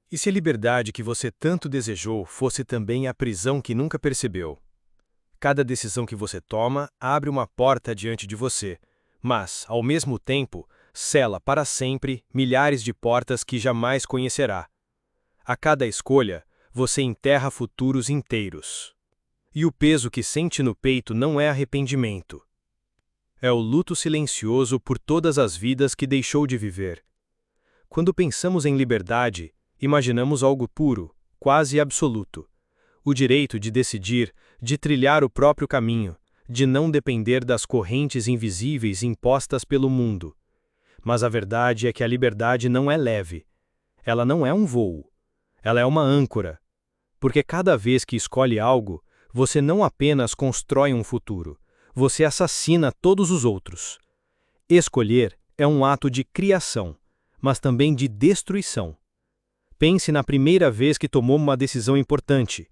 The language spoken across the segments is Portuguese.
E se a liberdade que você tanto desejou fosse também a prisão que nunca percebeu? Cada decisão que você toma abre uma porta diante de você, mas, ao mesmo tempo, sela para sempre milhares de portas que jamais conhecerá. A cada escolha, você enterra futuros inteiros. E o peso que sente no peito não é arrependimento. É o luto silencioso por todas as vidas que deixou de viver. Quando pensamos em liberdade, imaginamos algo puro, quase absoluto. O direito de decidir, de trilhar o próprio caminho, de não depender das correntes invisíveis impostas pelo mundo. Mas a verdade é que a liberdade não é leve. Ela não é um voo. Ela é uma âncora. Porque cada vez que escolhe algo, você não apenas constrói um futuro, você assassina todos os outros. Escolher é um ato de criação, mas também de destruição. Pense na primeira vez que tomou uma decisão importante.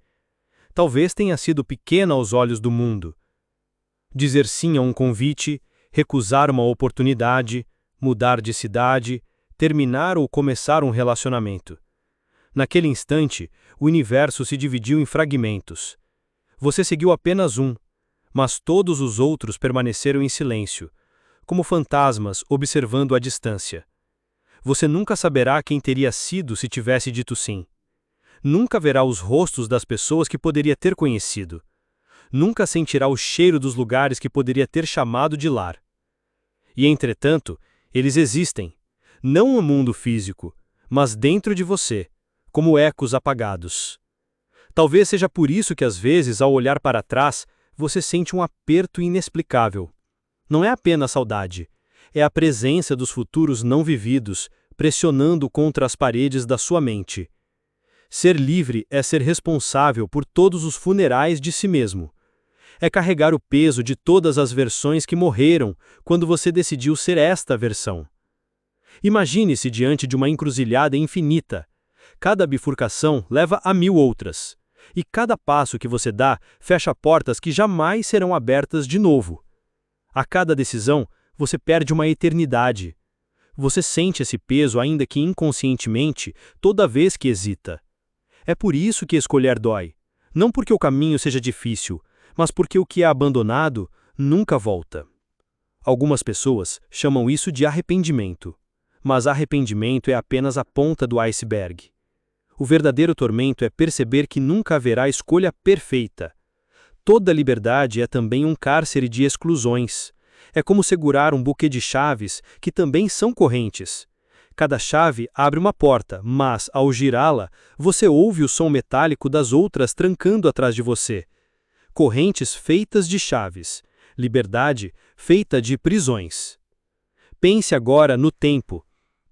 Talvez tenha sido pequena aos olhos do mundo. Dizer sim a um convite, recusar uma oportunidade, mudar de cidade, terminar ou começar um relacionamento. Naquele instante, o universo se dividiu em fragmentos. Você seguiu apenas um, mas todos os outros permaneceram em silêncio, como fantasmas observando à distância. Você nunca saberá quem teria sido se tivesse dito sim. Nunca verá os rostos das pessoas que poderia ter conhecido. Nunca sentirá o cheiro dos lugares que poderia ter chamado de lar. E, entretanto, eles existem, não no mundo físico, mas dentro de você, como ecos apagados. Talvez seja por isso que às vezes, ao olhar para trás, você sente um aperto inexplicável. Não é apenas saudade, é a presença dos futuros não vividos, pressionando contra as paredes da sua mente. Ser livre é ser responsável por todos os funerais de si mesmo. É carregar o peso de todas as versões que morreram quando você decidiu ser esta versão. Imagine-se diante de uma encruzilhada infinita. Cada bifurcação leva a 1000 outras. E cada passo que você dá fecha portas que jamais serão abertas de novo. A cada decisão, você perde uma eternidade. Você sente esse peso, ainda que inconscientemente, toda vez que hesita. É por isso que escolher dói. Não porque o caminho seja difícil, mas porque o que é abandonado nunca volta. Algumas pessoas chamam isso de arrependimento. Mas arrependimento é apenas a ponta do iceberg. O verdadeiro tormento é perceber que nunca haverá escolha perfeita. Toda liberdade é também um cárcere de exclusões. É como segurar um buquê de chaves que também são correntes. Cada chave abre uma porta, mas, ao girá-la, você ouve o som metálico das outras trancando atrás de você. Correntes feitas de chaves. Liberdade feita de prisões. Pense agora no tempo.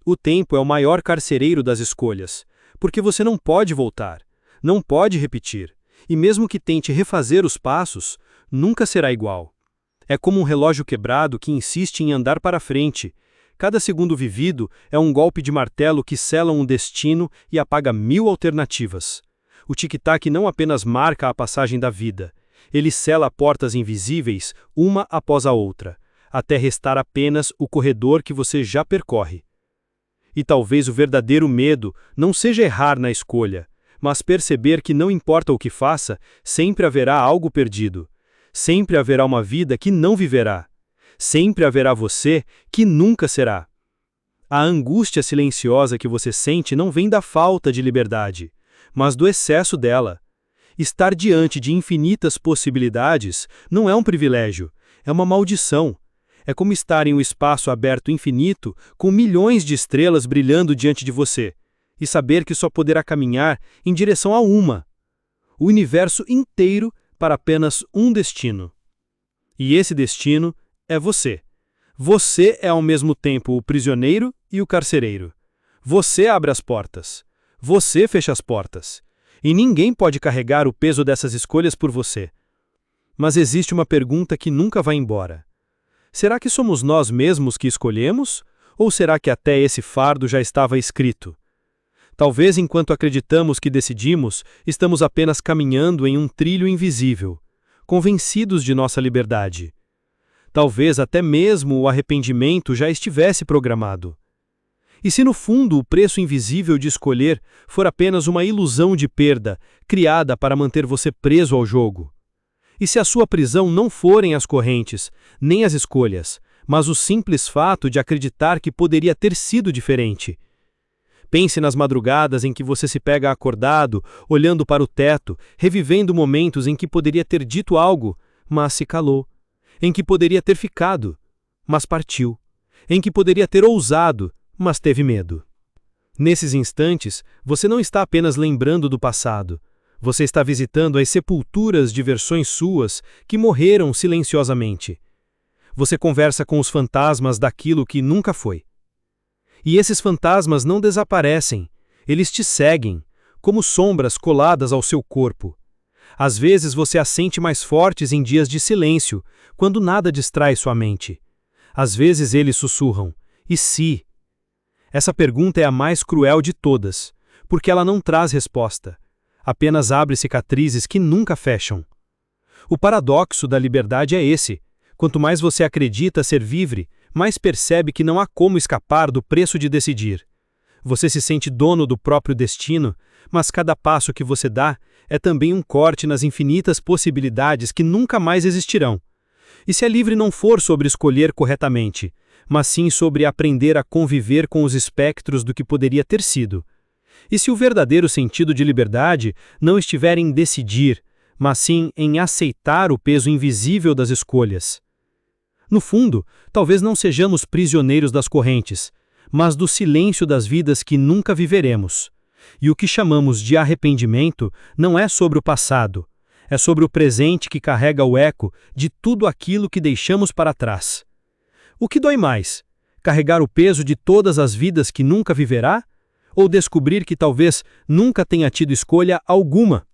O tempo é o maior carcereiro das escolhas, porque você não pode voltar, não pode repetir, e mesmo que tente refazer os passos, nunca será igual. É como um relógio quebrado que insiste em andar para frente. Cada segundo vivido é um golpe de martelo que sela um destino e apaga 1000 alternativas. O tic-tac não apenas marca a passagem da vida, ele sela portas invisíveis, uma após a outra, até restar apenas o corredor que você já percorre. E talvez o verdadeiro medo não seja errar na escolha, mas perceber que não importa o que faça, sempre haverá algo perdido. Sempre haverá uma vida que não viverá. Sempre haverá você que nunca será. A angústia silenciosa que você sente não vem da falta de liberdade, mas do excesso dela. Estar diante de infinitas possibilidades não é um privilégio, é uma maldição. É como estar em um espaço aberto infinito, com milhões de estrelas brilhando diante de você, e saber que só poderá caminhar em direção a uma. O universo inteiro para apenas um destino. E esse destino é você. Você é ao mesmo tempo o prisioneiro e o carcereiro. Você abre as portas. Você fecha as portas. E ninguém pode carregar o peso dessas escolhas por você. Mas existe uma pergunta que nunca vai embora. Será que somos nós mesmos que escolhemos? Ou será que até esse fardo já estava escrito? Talvez enquanto acreditamos que decidimos, estamos apenas caminhando em um trilho invisível, convencidos de nossa liberdade. Talvez até mesmo o arrependimento já estivesse programado. E se no fundo o preço invisível de escolher for apenas uma ilusão de perda, criada para manter você preso ao jogo? E se a sua prisão não forem as correntes, nem as escolhas, mas o simples fato de acreditar que poderia ter sido diferente? Pense nas madrugadas em que você se pega acordado, olhando para o teto, revivendo momentos em que poderia ter dito algo, mas se calou, em que poderia ter ficado, mas partiu, em que poderia ter ousado, mas teve medo. Nesses instantes, você não está apenas lembrando do passado, você está visitando as sepulturas de versões suas que morreram silenciosamente. Você conversa com os fantasmas daquilo que nunca foi. E esses fantasmas não desaparecem, eles te seguem, como sombras coladas ao seu corpo. Às vezes você as sente mais fortes em dias de silêncio, quando nada distrai sua mente. Às vezes eles sussurram, e se? Essa pergunta é a mais cruel de todas, porque ela não traz resposta. Apenas abre cicatrizes que nunca fecham. O paradoxo da liberdade é esse. Quanto mais você acredita ser livre, mais percebe que não há como escapar do preço de decidir. Você se sente dono do próprio destino, mas cada passo que você dá é também um corte nas infinitas possibilidades que nunca mais existirão. E se a livre não for sobre escolher corretamente, mas sim sobre aprender a conviver com os espectros do que poderia ter sido? E se o verdadeiro sentido de liberdade não estiver em decidir, mas sim em aceitar o peso invisível das escolhas? No fundo, talvez não sejamos prisioneiros das correntes, mas do silêncio das vidas que nunca viveremos. E o que chamamos de arrependimento não é sobre o passado, é sobre o presente que carrega o eco de tudo aquilo que deixamos para trás. O que dói mais? Carregar o peso de todas as vidas que nunca viverá? Ou descobrir que talvez nunca tenha tido escolha alguma?